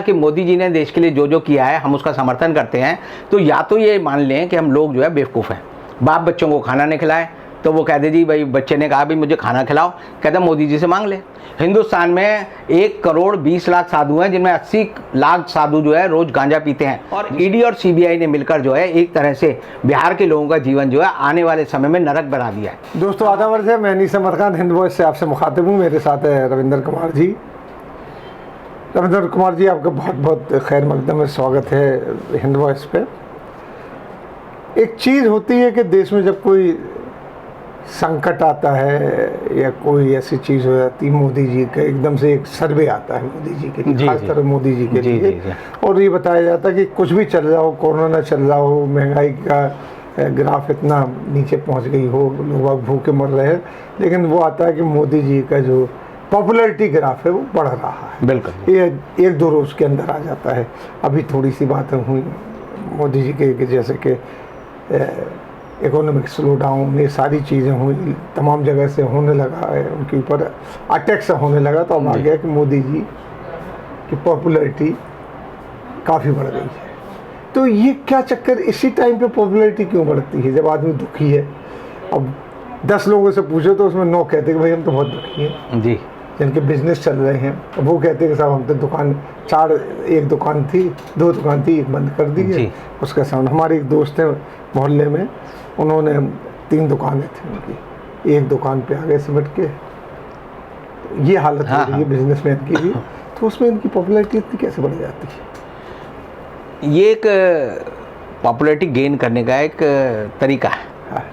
कि मोदी जी ने देश के लिए जो जो किया है हम उसका समर्थन करते हैं, तो या तो ये मान लें कि हम लोग जो है बेवकूफ़ हैं, बाप बच्चों को खाना नहीं खिलाए तो वो कहते जी भाई बच्चे ने कहा भाई मुझे खाना खिलाओ, कहते मोदी जी से मांग ले। हिंदुस्तान में 1,20,00,000 साधु हैं जिनमें 80 लाख साधु जो है रोज गांजा पीते हैं, और ईडी और सीबीआई ने मिलकर जो है एक तरह से बिहार के लोगों का जीवन जो है आने वाले समय में नरक बना दिया है। दोस्तों आदाब है, मैं नीस अहमद खान हिंद वॉइस से आपसे मुखातिब हूँ। मेरे साथ है रविंदर कुमार जी। रविंदर कुमार जी, आपका बहुत बहुत खैर मकदम में स्वागत है हिंद वॉइस पे। एक चीज़ होती है कि देश में जब कोई संकट आता है या कोई ऐसी चीज़ हो जाती है, मोदी जी का एकदम से एक सर्वे आता है मोदी जी के लिए, खासकर मोदी जी के लिए, और ये बताया जाता है कि कुछ भी चल रहा हो, कोरोना चल रहा हो, महंगाई का ग्राफ इतना नीचे पहुंच गई हो, लोग भूखे मर रहे हैं, लेकिन वो आता है कि मोदी जी का जो पॉपुलैरिटी ग्राफ है वो बढ़ रहा है। बिल्कुल, ये एक दो रोज़ के अंदर आ जाता है। अभी थोड़ी सी बातें हुई मोदी जी के जैसे कि इकोनॉमिक स्लो डाउन, ये सारी चीज़ें हुई, तमाम जगह से होने लगा है, उनके ऊपर अटैक से होने लगा, तो अब आ गया कि मोदी जी की पॉपुलैरिटी काफ़ी बढ़ गई है। तो ये क्या चक्कर, इसी टाइम पे पॉपुलैरिटी क्यों बढ़ती है जब आदमी दुखी है? अब 10 लोगों से पूछो तो उसमें 9 कहते हैं कि भाई हम तो बहुत दुखी हैं जी, जिनके बिजनेस चल रहे हैं। अब वो कहते हैं कि साहब हम तो दुकान एक दुकान थी, 2 दुकान थी, एक बंद कर दी है। उसका सामने हमारे एक दोस्त हैं मोहल्ले में, उन्होंने 3 दुकानें थी उनकी, एक दुकान पे आ गए सिमट के। ये हालत हो रही है बिजनेसमैन की भी, तो उसमें इनकी पॉपुलैरिटी इतनी कैसे बढ़ जाती है? ये एक पॉपुलैरिटी गेन करने का एक तरीका है।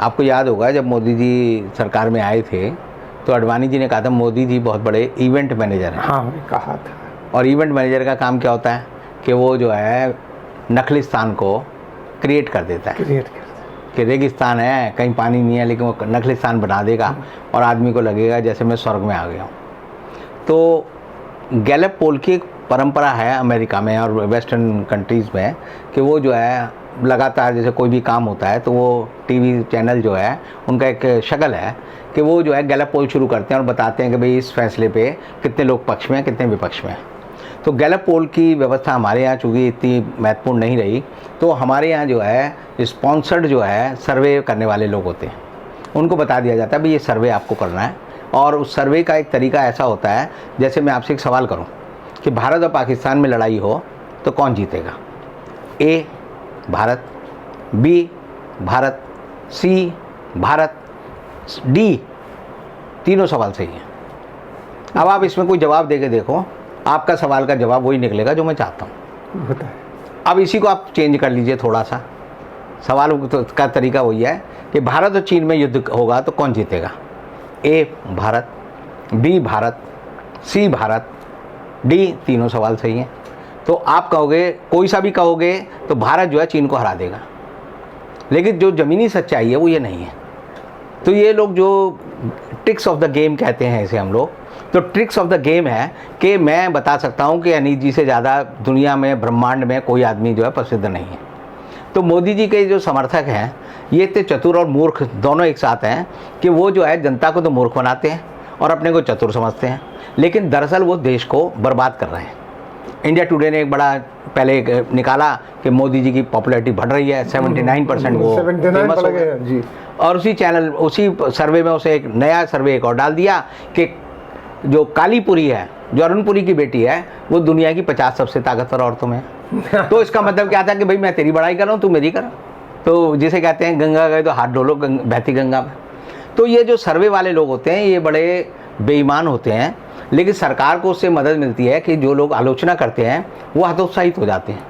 आपको याद होगा जब मोदी जी सरकार में आए थे तो अडवाणी जी ने कहा था मोदी जी बहुत बड़े इवेंट मैनेजर हैं। हाँ, कहा था। और इवेंट मैनेजर का काम क्या होता है कि वो जो है नखलिस्तान को क्रिएट कर देता है, कि रेगिस्तान है, कहीं पानी नहीं है, लेकिन वो नखलिस्तान बना देगा और आदमी को लगेगा जैसे मैं स्वर्ग में आ गया हूँ। तो गैलप पोल की एक परंपरा है अमेरिका में और वेस्टर्न कंट्रीज़ में कि वो जो है लगातार जैसे कोई भी काम होता है तो वो टीवी चैनल जो है उनका एक शक्ल है कि वो जो है गैलप पोल शुरू करते हैं और बताते हैं कि भाई इस फैसले पे कितने लोग पक्ष में हैं, कितने विपक्ष में हैं। तो गैलप पोल की व्यवस्था हमारे यहाँ चूँकि इतनी महत्वपूर्ण नहीं रही, तो हमारे यहाँ जो है स्पॉन्सर्ड जो है सर्वे करने वाले लोग होते हैं, उनको बता दिया जाता है भाई ये सर्वे आपको करना है। और उस सर्वे का एक तरीका ऐसा होता है, जैसे मैं आपसे एक सवाल करूँ कि भारत और पाकिस्तान में लड़ाई हो तो कौन जीतेगा? ए भारत, बी भारत, सी भारत, डी, तीनों सवाल सही हैं। अब आप इसमें कोई जवाब दे के देखो, आपका सवाल का जवाब वही निकलेगा जो मैं चाहता हूँ। अब इसी को आप चेंज कर लीजिए थोड़ा सा, सवाल का तरीका वही है कि भारत और चीन में युद्ध होगा तो कौन जीतेगा? ए भारत, बी भारत, सी भारत, डी, तीनों सवाल सही हैं। तो आप कहोगे, कोई सा भी कहोगे तो भारत जो है चीन को हरा देगा, लेकिन जो ज़मीनी सच्चाई है वो ये नहीं है। तो ये लोग जो ट्रिक्स ऑफ द गेम कहते हैं इसे हम लोग, तो ट्रिक्स ऑफ द गेम है कि मैं बता सकता हूँ कि अनिल जी से ज़्यादा दुनिया में ब्रह्मांड में कोई आदमी जो है प्रसिद्ध नहीं है। तो मोदी जी के जो समर्थक हैं ये इतने चतुर और मूर्ख दोनों एक साथ हैं कि वो जो है जनता को तो मूर्ख बनाते हैं और अपने को चतुर समझते हैं, लेकिन दरअसल वो देश को बर्बाद कर रहे हैं। इंडिया टुडे ने एक बड़ा पहले निकाला कि मोदी जी की पॉपुलैरिटी बढ़ रही है, 79% वो फेमस हो गए जी। और उसी चैनल, उसी सर्वे में उसे एक नया सर्वे एक और डाल दिया कि जो कालीपुरी है, जो अरुणपुरी की बेटी है, वो दुनिया की 50 सबसे ताकतवर औरतों में है। तो इसका मतलब क्या था कि भाई मैं तेरी बड़ाई कर रहा हूँ, तू मेरी कर। तो जिसे कहते हैं गंगा गए तो हाथ धो लो बहती गंगा में। तो ये जो सर्वे वाले लोग होते हैं ये बड़े बेईमान होते हैं, लेकिन सरकार को उससे मदद मिलती है कि जो लोग आलोचना करते हैं वो हतोत्साहित हो जाते हैं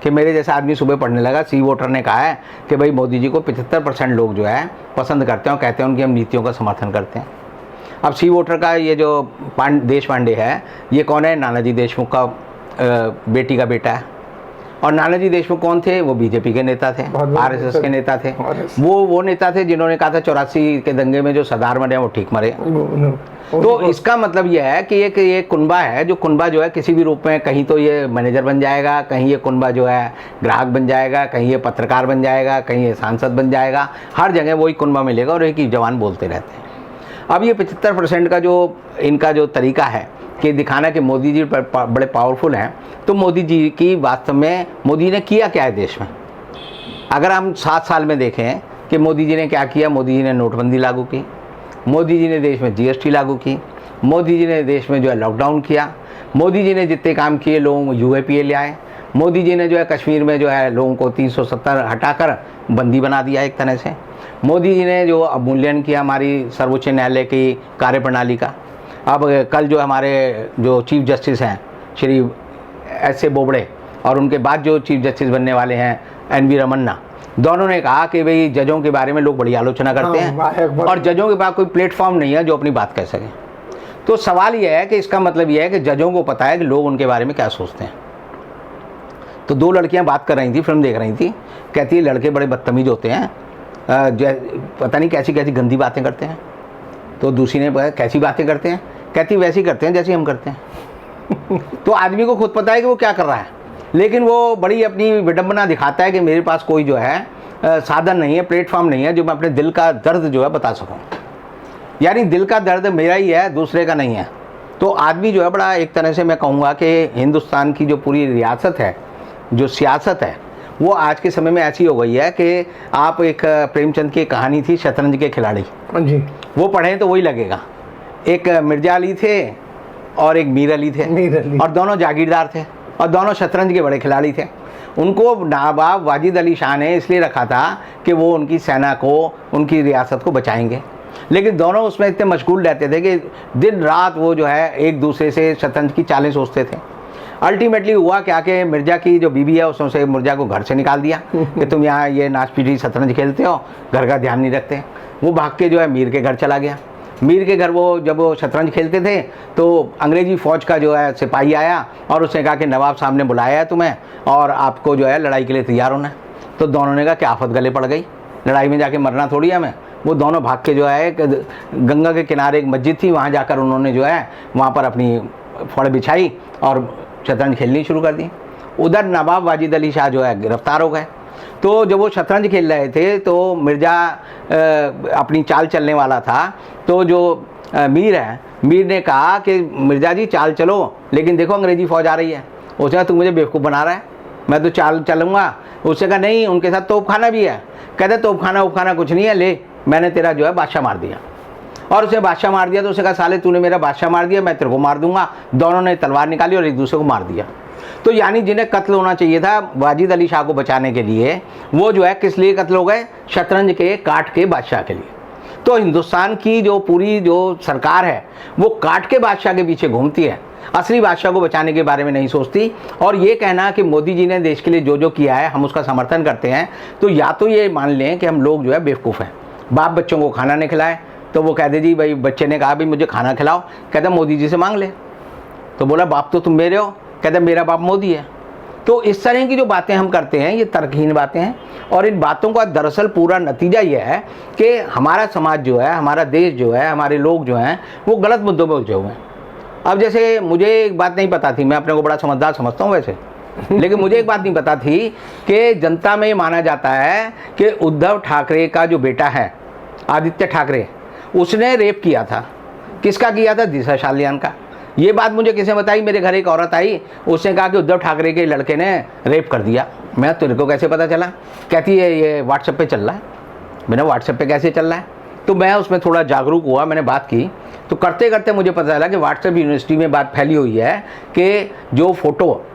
कि मेरे जैसा आदमी सुबह पढ़ने लगा, सी वोटर ने कहा है कि भाई मोदी जी को 75% लोग जो है पसंद करते हैं और कहते हैं उनकी हम नीतियों का समर्थन करते हैं। अब सी वोटर का ये जो देश पांडे है, ये कौन है? नानाजी देशमुख का बेटी का बेटा है। और नानाजी देशमुख कौन थे? वो बीजेपी के नेता थे, आरएसएस के नेता थे। वो नेता थे जिन्होंने कहा था 84 के दंगे में जो सरदार मरे वो ठीक मरे। तो इसका मतलब यह है कि ये कुनबा है, जो कुनबा जो है किसी भी रूप में, कहीं तो ये मैनेजर बन जाएगा, कहीं ये कुनबा जो है ग्राहक बन जाएगा, कहीं ये पत्रकार बन जाएगा, कहीं ये सांसद बन जाएगा, हर जगह वही कुनबा मिलेगा और एक ही जवान बोलते रहते हैं। अब ये 75% का जो इनका जो तरीका है कि दिखाना कि मोदी जी बड़े पावरफुल हैं, तो मोदी जी की वास्तव में मोदी ने किया क्या है देश में। अगर हम 7 साल में देखें कि मोदी जी ने क्या किया, मोदी जी ने नोटबंदी लागू की, मोदी जी ने देश में GST लागू की, मोदी जी ने देश में जो है लॉकडाउन किया, मोदी जी ने जितने काम किए लोगों को UAPA ले आए, मोदी जी ने जो है कश्मीर में जो है लोगों को 370 हटाकर बंदी बना दिया एक तरह से। मोदी जी ने जो अवमूल्यन किया हमारी सर्वोच्च न्यायालय की कार्यप्रणाली का। अब कल जो हमारे जो चीफ जस्टिस हैं श्री S.A. बोबड़े और उनके बाद जो चीफ जस्टिस बनने वाले हैं NV रमन्ना, दोनों ने कहा कि भाई जजों के बारे में लोग बड़ी आलोचना करते हैं और जजों के पास कोई प्लेटफॉर्म नहीं है जो अपनी बात कह सके। तो सवाल यह है कि इसका मतलब यह है कि जजों को पता है कि लोग उनके बारे में क्या सोचते हैं। तो 2 लड़कियां बात कर रही थी, फिल्म देख रही थी, कहती है लड़के बड़े बदतमीज होते हैं, पता नहीं कैसी कैसी गंदी बातें करते हैं। तो दूसरी ने कहा कैसी बातें करते हैं, कहती वैसी करते हैं जैसी हम करते हैं। तो आदमी को खुद पता है कि वो क्या कर रहा है, लेकिन वो बड़ी अपनी विडंबना दिखाता है कि मेरे पास कोई जो है साधन नहीं है, प्लेटफॉर्म नहीं है जो मैं अपने दिल का दर्द जो है बता सकूं। यानी दिल का दर्द मेरा ही है, दूसरे का नहीं है। तो आदमी जो है बड़ा एक तरह से मैं कहूँगा कि हिंदुस्तान की जो पूरी रियासत है, जो सियासत है, वो आज के समय में ऐसी हो गई है कि आप एक प्रेमचंद की कहानी थी शतरंज के खिलाड़ी जी, वो पढ़ें तो वही लगेगा। एक मिर्जा अली थे और एक मीर अली थे, और दोनों जागीरदार थे और दोनों शतरंज के बड़े खिलाड़ी थे। उनको नवाब वाजिद अली शाह ने इसलिए रखा था कि वो उनकी सेना को, उनकी रियासत को बचाएंगे, लेकिन दोनों उसमें इतने मशगूल रहते थे कि दिन रात वो जो है एक दूसरे से शतरंज की चालें सोचते थे। अल्टीमेटली हुआ क्या कि मिर्जा की जो बीबी है उसने उसे मिर्जा को घर से निकाल दिया कि तुम यहाँ ये नाचपीटी शतरंज खेलते हो, घर का ध्यान नहीं रखते। वो भाग के जो है मीर के घर चला गया। मीर के घर वो जब वो शतरंज खेलते थे तो अंग्रेजी फ़ौज का जो है सिपाही आया और उसने कहा कि नवाब साहब ने बुलाया है तुम्हें और आपको जो है लड़ाई के लिए तैयार होना है। तो दोनों ने कहा कि आफत गले पड़ गई, लड़ाई में जाके मरना थोड़ी है हमें। वो दोनों भाग के जो है गंगा के किनारे एक मस्जिद थी, वहाँ जाकर उन्होंने जो है वहाँ पर अपनी फड़ बिछाई और शतरंज खेलनी शुरू कर दी। उधर नवाब वाजिद अली शाह जो है गिरफ्तार हो गए। तो जब वो शतरंज खेल रहे थे तो मिर्ज़ा अपनी चाल चलने वाला था, तो जो मीर है, मीर ने कहा कि मिर्ज़ा जी चाल चलो, लेकिन देखो अंग्रेज़ी फ़ौज आ रही है। उसने कहा तू मुझे बेवकूफ़ बना रहा है, मैं तो चाल चलूँगा। उसने कहा नहीं, उनके साथ तोपखाना भी है। कहते तोपखाना उपखाना कुछ नहीं है, ले मैंने तेरा जो है बादशाह मार दिया। और उसे बादशाह मार दिया तो उसने कहा साले तूने मेरा बादशाह मार दिया, मैं तेरे को मार दूंगा। दोनों ने तलवार निकाली और एक दूसरे को मार दिया। तो यानी जिन्हें कत्ल होना चाहिए था वाजिद अली शाह को बचाने के लिए, वो जो है किस लिए कत्ल हो गए? शतरंज के काट के बादशाह के लिए। तो हिंदुस्तान की जो पूरी जो सरकार है वो काट के बादशाह के पीछे घूमती है, असली बादशाह को बचाने के बारे में नहीं सोचती। और ये कहना कि मोदी जी ने देश के लिए जो जो किया है हम उसका समर्थन करते हैं, तो या तो ये मान लें कि हम लोग जो है बेवकूफ़ हैं। बाप बच्चों को खाना नहीं खिलाए तो वो कहते जी भाई बच्चे ने कहा भाई मुझे खाना खिलाओ, कहता मोदी जी से मांग ले। तो बोला बाप तो तुम मेरे हो, कहता मेरा बाप मोदी है। तो इस तरह की जो बातें हम करते हैं ये तर्कहीन बातें हैं। और इन बातों का दरअसल पूरा नतीजा ये है कि हमारा समाज जो है, हमारा देश जो है, हमारे लोग जो हैं वो गलत मुद्दों में उलझे हुए हैं। अब जैसे मुझे एक बात नहीं पता थी, मैं अपने को बड़ा समझदार समझता हूँ वैसे, लेकिन मुझे एक बात नहीं पता थी कि जनता में ये माना जाता है कि उद्धव ठाकरे का जो बेटा है आदित्य ठाकरे, उसने रेप किया था। किसका किया था? दिशा सालियान का। ये बात मुझे किसने बताई? मेरे घर एक औरत आई, उसने कहा कि उद्धव ठाकरे के लड़के ने रेप कर दिया। मैं तेरे को कैसे पता चला? कहती है ये व्हाट्सएप पे चल रहा है। मैंने व्हाट्सएप पे कैसे चल रहा है? तो मैं उसमें थोड़ा जागरूक हुआ, मैंने बात की, तो करते करते मुझे पता चला कि व्हाट्सएप यूनिवर्सिटी में बात फैली हुई है कि जो फ़ोटो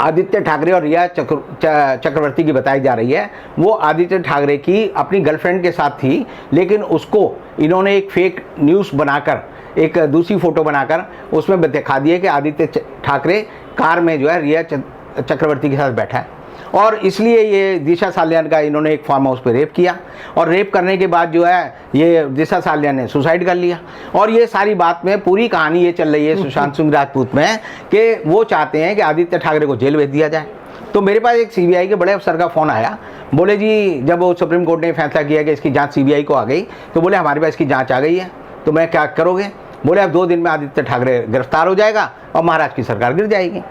आदित्य ठाकरे और रिया चक्रवर्ती की बताई जा रही है वो आदित्य ठाकरे की अपनी गर्लफ्रेंड के साथ थी, लेकिन उसको इन्होंने एक फेक न्यूज़ बनाकर, एक दूसरी फ़ोटो बनाकर उसमें दिखा दिए कि आदित्य ठाकरे कार में जो है रिया चक्रवर्ती के साथ बैठा है। और इसलिए ये दिशा सालियान का इन्होंने एक फार्म हाउस पे रेप किया, और रेप करने के बाद जो है ये दिशा सालियान ने सुसाइड कर लिया। और ये सारी बात में पूरी कहानी ये चल रही है सुशांत सिंह राजपूत में कि वो चाहते हैं कि आदित्य ठाकरे को जेल भेज दिया जाए। तो मेरे पास एक CBI के बड़े अफसर का फ़ोन आया, बोले जी जब वो सुप्रीम कोर्ट ने फैसला किया कि इसकी जाँच CBI को आ गई, तो बोले हमारे पास इसकी जाँच आ गई है, तो मैं क्या करोगे? बोले अब 2 दिन में आदित्य ठाकरे गिरफ्तार हो जाएगा और महाराष्ट्र की सरकार गिर जाएगी।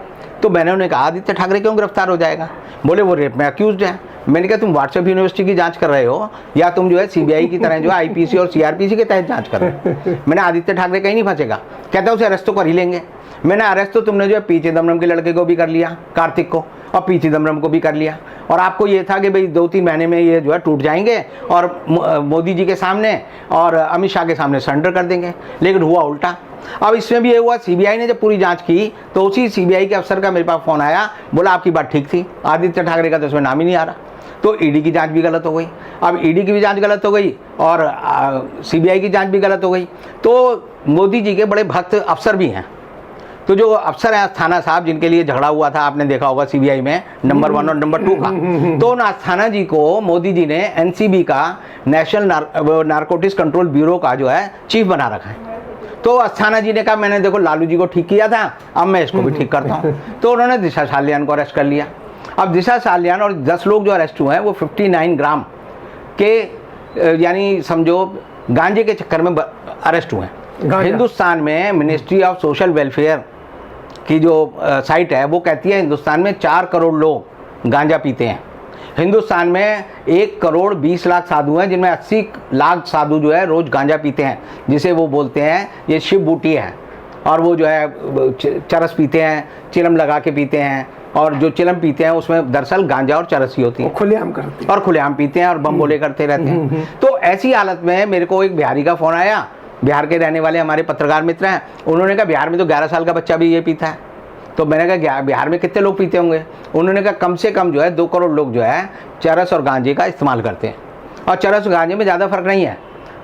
तो मैंने उन्हें कहा आदित्य ठाकरे क्यों गिरफ्तार हो जाएगा? बोले वो रेप में अक्यूज्ड है। मैंने कहा तुम व्हाट्सएप यूनिवर्सिटी की जांच कर रहे हो या तुम जो है सीबीआई की तरह जो है आईपीसी और सीआरपीसी के तहत जांच कर रहे हो? मैंने आदित्य ठाकरे कहीं नहीं फंसेगा। कहता है उसे अरेस्ट तो कर ही लेंगे। मैंने अरेस्ट तो तुमने जो है पी चिदम्बरम के लड़के को भी कर लिया, कार्तिक को, और पी चिदम्बरम को भी कर लिया, और आपको ये था कि भाई 2-3 महीने में ये जो है टूट जाएंगे और मोदी जी के सामने और अमित शाह के सामने सरेंडर कर देंगे, लेकिन हुआ उल्टा। अब इसमें भी ये हुआ, सीबीआई ने जब पूरी जांच की तो उसी सीबीआई के अफसर का मेरे पास फ़ोन आया, बोला आपकी बात ठीक थी, आदित्य ठाकरे का तो इसमें नाम ही नहीं आ रहा। तो ईडी की जांच भी गलत हो गई। अब ईडी की भी जांच गलत हो गई और सीबीआई की जांच भी गलत हो गई। तो मोदी जी के बड़े भक्त अफसर भी हैं। तो जो अफसर हैं अस्थाना साहब, जिनके लिए झगड़ा हुआ था, आपने देखा होगा सीबीआई में नंबर 1 और नंबर 2 का, तो उन अस्थाना जी को मोदी जी ने एनसीबी का, नेशनल नारकोटिक्स कंट्रोल ब्यूरो का जो है चीफ बना रखा है। तो अस्थाना जी ने कहा मैंने देखो लालू जी को ठीक किया था, अब मैं इसको भी ठीक करता हूँ। तो उन्होंने दिशा सालियान को अरेस्ट कर लिया। अब दिशा सालियान और 10 लोग जो अरेस्ट हुए हैं वो 59 ग्राम के यानी समझो गांजे के चक्कर में अरेस्ट हुए हैं। हिंदुस्तान में मिनिस्ट्री ऑफ सोशल वेलफेयर की जो साइट है वो कहती है हिंदुस्तान में 4 करोड़ लोग गांजा पीते हैं। हिंदुस्तान में 1 करोड़ 20 लाख साधु हैं, जिनमें 80 लाख साधु जो है रोज़ गांजा पीते हैं, जिसे वो बोलते हैं ये शिव बूटी है। और वो जो है चरस पीते हैं, चिलम लगा के पीते हैं, और जो चिलम पीते हैं उसमें दरअसल गांजा और चरस ही होती है, खुलेआम करते हैं और खुलेआम पीते हैं और बम बोले करते रहते हैं। तो ऐसी हालत में मेरे को एक बिहारी का फ़ोन आया, बिहार के रहने वाले हमारे पत्रकार मित्र हैं। उन्होंने कहा बिहार में तो 11 साल का बच्चा भी ये पीता है। तो मैंने कहा बिहार में कितने लोग पीते होंगे? उन्होंने कहा कम से कम जो है 2 करोड़ लोग जो है चरस और गांजे का इस्तेमाल करते हैं। और चरस और गांजे में ज़्यादा फ़र्क नहीं है।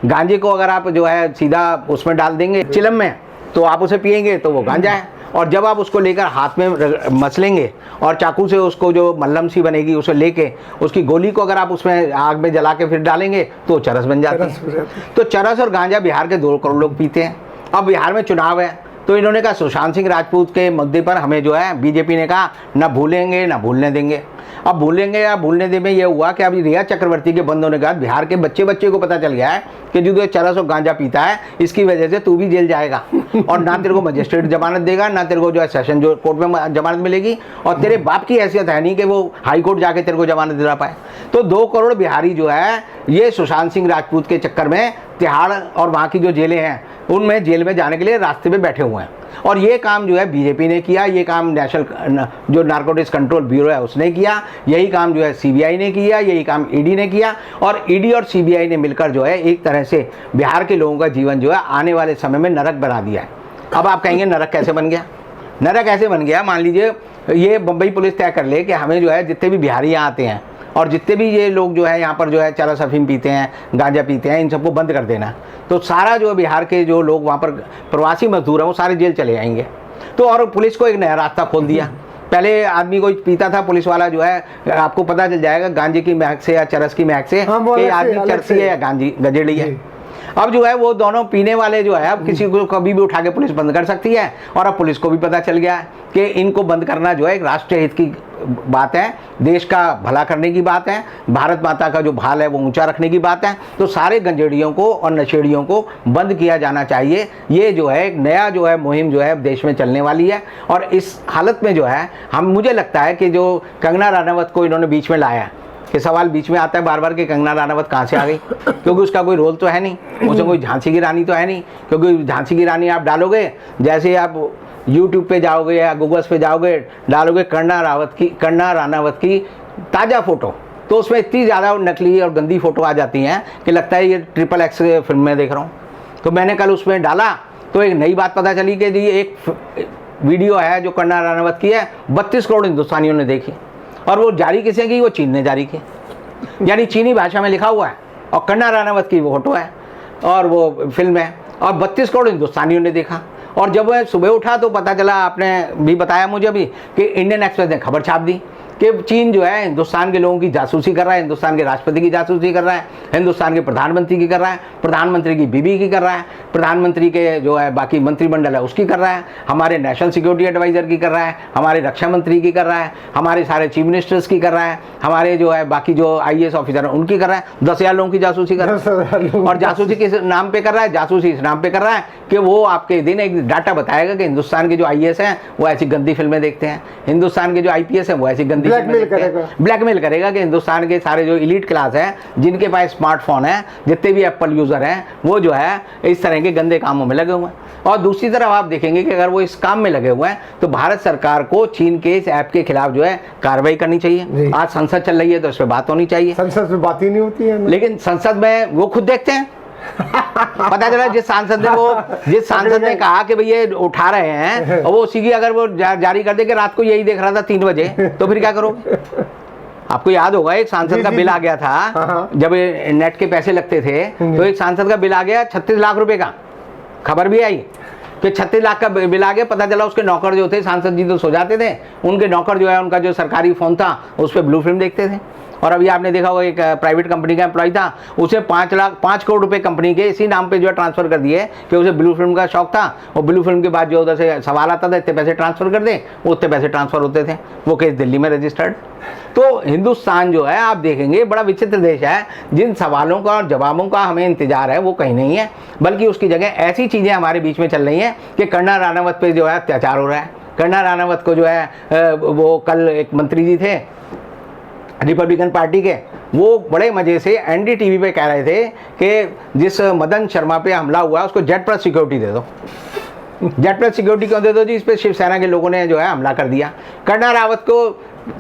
गांजे को अगर आप जो है सीधा उसमें डाल देंगे चिलम में, तो आप उसे पिएंगे तो वो गांजा है, और जब आप उसको लेकर हाथ में मसलेंगे और चाकू से उसको जो मल्लम सी बनेगी उसे लेके उसकी गोली को अगर आप उसमें आग में जला के फिर डालेंगे तो चरस बन जाती है। तो चरस और गांजा बिहार के 2 करोड़ लोग पीते हैं। अब बिहार में चुनाव है, तो इन्होंने कहा सुशांत सिंह राजपूत के मुद्दे पर हमें जो है बीजेपी ने कहा ना भूलेंगे ना भूलने देंगे। अब भूलेंगे या भूलने देने में ये हुआ कि अभी रिया चक्रवर्ती के बंद होने के बाद बिहार के बच्चे को पता चल गया है कि जो चरस और गांजा पीता है इसकी वजह से तू भी जेल जाएगा, और ना तेरे को मजिस्ट्रेट जमानत देगा, ना तेरे को जो है सेशन जो कोर्ट में जमानत मिलेगी, और तेरे बाप की हैसियत है नहीं कि वो हाई कोर्ट जाके तेरे को जमानत दिला पाए। तो 2 करोड़ बिहारी जो है ये सुशांत सिंह राजपूत के चक्कर में तिहाड़ और वहाँ की जो जेलें हैं उनमें जेल में जाने के लिए रास्ते पे बैठे हुए हैं। और ये काम जो है बीजेपी ने किया, ये काम नेशनल जो नारकोटिक्स कंट्रोल ब्यूरो है उसने किया, यही काम जो है सीबीआई ने किया, यही काम ईडी ने किया, और ईडी और सीबीआई ने मिलकर जो है एक तरह से बिहार के लोगों का जीवन जो है आने वाले समय में नरक बना दिया है। अब आप कहेंगे नरक कैसे बन गया? नरक ऐसे बन गया, मान लीजिए ये बम्बई पुलिस तय कर ले कि हमें जो है जितने भी बिहारी यहाँ आते हैं और जितने भी ये लोग जो है यहाँ पर जो है चरस अफीम पीते हैं, गांजा पीते हैं, इन सबको बंद कर देना, तो सारा जो बिहार के जो लोग वहाँ पर प्रवासी मजदूर हैं वो सारे जेल चले जाएंगे। तो और पुलिस को एक नया रास्ता खोल दिया। पहले आदमी कोई पीता था, पुलिस वाला जो है आपको पता चल जाएगा गांजे की महक से या चरस की महक से कि आदमी चरसी है या गंजेड़ी है। अब जो है वो दोनों पीने वाले जो है अब किसी को कभी भी उठा के पुलिस बंद कर सकती है, और अब पुलिस को भी पता चल गया है कि इनको बंद करना जो है एक राष्ट्रीय हित की बात है, देश का भला करने की बात है, भारत माता का जो भाल है वो ऊंचा रखने की बात है। तो सारे गंजेड़ियों को और नशेड़ियों को बंद किया जाना चाहिए। ये जो है एक नया जो है मुहिम जो है देश में चलने वाली है। और इस हालत में जो है मुझे लगता है कि जो कंगना रनावत को इन्होंने बीच में लाया, कि सवाल बीच में आता है बार बार कि कंगना रनावत कहाँ से आ गई, क्योंकि उसका कोई रोल तो है नहीं, उसमें कोई झांसी की रानी तो है नहीं। क्योंकि झांसी की रानी आप डालोगे, जैसे आप यूट्यूब पे जाओगे या गूगल्स पे जाओगे, डालोगे कंगना रनावत की ताज़ा फ़ोटो, तो उसमें इतनी ज़्यादा नकली और गंदी फ़ोटो आ जाती हैं कि लगता है ये XXX फिल्म में देख रहा हूँ। तो मैंने कल उसमें डाला तो एक नई बात पता चली कि जी एक वीडियो है जो कंगना रनावत की है, 32 करोड़ हिंदुस्तानियों ने देखी, और वो जारी किसने की? वो चीन ने जारी की, यानी चीनी भाषा में लिखा हुआ है, और कंगना रनावत की वो फोटो है और वो फिल्म है, और 32 करोड़ हिंदुस्तानियों ने देखा। और जब वह सुबह उठा तो पता चला, आपने भी बताया मुझे अभी, कि इंडियन एक्सप्रेस ने खबर छाप दी कि चीन जो है हिंदुस्तान के लोगों की जासूसी कर रहा है, हिंदुस्तान के राष्ट्रपति की जासूसी कर रहा है, हिंदुस्तान के प्रधानमंत्री की कर रहा है, प्रधानमंत्री की बीबी की कर रहा है, प्रधानमंत्री के जो है बाकी मंत्रिमंडल है उसकी कर रहा है, हमारे नेशनल सिक्योरिटी एडवाइज़र की कर रहा है, हमारे रक्षा मंत्री की कर रहा है, हमारे सारे चीफ मिनिस्टर्स की कर रहा है, हमारे जो है बाकी जो IAS ऑफिसर हैं उनकी कर रहा है। 10,000 लोगों की जासूसी कर रहा है। और जासूसी किस नाम पे कर रहा है? जासूसी इस नाम पे कर रहा है कि वो आपके दिन एक डाटा बताएगा कि हिंदुस्तान के जो IAS हैं वो ऐसी गंदी फिल्में देखते हैं, हिंदुस्तान के जो IPS हैं वो ऐसी गंदी ब्लैकमेल करेगा कि हिंदुस्तान के सारे जो इलीट क्लास है, जिनके पास स्मार्टफोन है, जितने भी एप्पल यूज़र हैं, वो जो है इस तरह के गंदे कामों में लगे हुए हैं। और दूसरी तरफ आप देखेंगे कि अगर वो इस काम में लगे हुए हैं तो भारत सरकार को चीन के इस ऐप के खिलाफ जो है कार्रवाई करनी चाहिए। आज संसद चल रही है तो इस पर बात होनी चाहिए। संसद में बात ही नहीं होती है, लेकिन संसद में वो खुद देखते हैं। पता चला जिस सांसद ने कहा कि भाई ये उठा रहे हैं, और वो उसी की अगर वो जारी कर दे कि रात को यही देख रहा था 3 बजे, तो फिर क्या करोगे? आपको याद होगा एक सांसद का बिल आ गया था, जब नेट के पैसे लगते थे तो एक सांसद का बिल आ गया 36 लाख रुपए का। खबर भी आई कि 36 लाख का बिल आ गया। पता चला उसके नौकर जो थे, सांसद जी तो सो जाते थे, उनके नौकर जो है उनका जो सरकारी फोन था उस पर ब्लू फिल्म देखते थे। और अभी आपने देखा होगा एक प्राइवेट कंपनी का एम्प्लॉय था, उसे 5 करोड़ रुपए कंपनी के इसी नाम पे जो है ट्रांसफर कर दिए कि उसे ब्लू फिल्म का शौक था, और ब्लू फिल्म के बाद जो उधर से सवाल आता था इतने पैसे ट्रांसफर कर दे, उतने पैसे ट्रांसफर होते थे। वो केस दिल्ली में रजिस्टर्ड। तो हिंदुस्तान जो है आप देखेंगे बड़ा विचित्र देश है। जिन सवालों का और जवाबों का हमें इंतजार है वो कहीं नहीं है, बल्कि उसकी जगह ऐसी चीज़ें हमारे बीच में चल रही हैं कि कर्नल राणावत पे जो है अत्याचार हो रहा है। कर्नल राणावत को जो है वो कल एक मंत्री जी थे रिपब्लिकन पार्टी के, वो बड़े मज़े से एनडीटीवी पे कह रहे थे कि जिस मदन शर्मा पे हमला हुआ उसको जेट प्लस सिक्योरिटी दे दो। जेट प्लस सिक्योरिटी क्यों दे दो जी? इस पर शिवसेना के लोगों ने जो है हमला कर दिया। कर्नल रावत को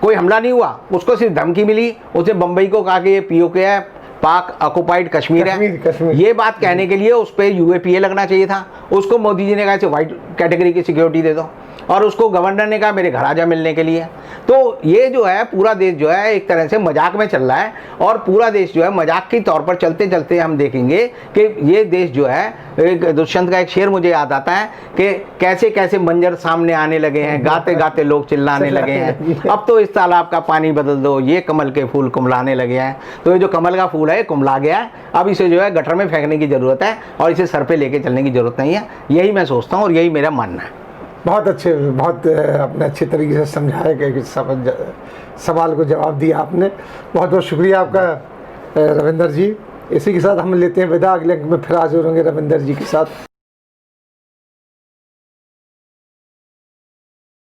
कोई हमला नहीं हुआ, उसको सिर्फ धमकी मिली। उसे बम्बई को कहा कि ये पीओके है, पाक ऑक्युपाइड कश्मीर है। ये बात कहने के लिए उस पर यूएपीए लगना चाहिए था। उसको मोदी जी ने कहा व्हाइट कैटेगरी की सिक्योरिटी दे दो, और उसको गवर्नर ने कहा मेरे घर आ जा मिलने के लिए। तो ये जो है पूरा देश जो है एक तरह से मजाक में चल रहा है, और पूरा देश जो है मजाक के तौर पर चलते चलते हम देखेंगे कि ये देश जो है, एक दुष्यंत का एक शेर मुझे याद आता है कि कैसे कैसे मंजर सामने आने लगे हैं, गाते गाते लोग चिल्लाने लगे हैं, अब तो इस तालाब का पानी बदल दो, ये कमल के फूल कुमलाने लगे हैं। तो ये जो कमल का फूल है कुमला गया है, अब इसे जो है गटर में फेंकने की ज़रूरत है और इसे सर पे लेके चलने की ज़रूरत नहीं है। यही मैं सोचता हूँ और यही मेरा मानना है। बहुत आपने अच्छे तरीके से समझाया कि सवाल को जवाब दिया आपने। बहुत बहुत शुक्रिया आपका रविंदर जी। इसी के साथ हम लेते हैं विदा। अगले अंक में फिर हाजिर होंगे रविंदर जी के साथ।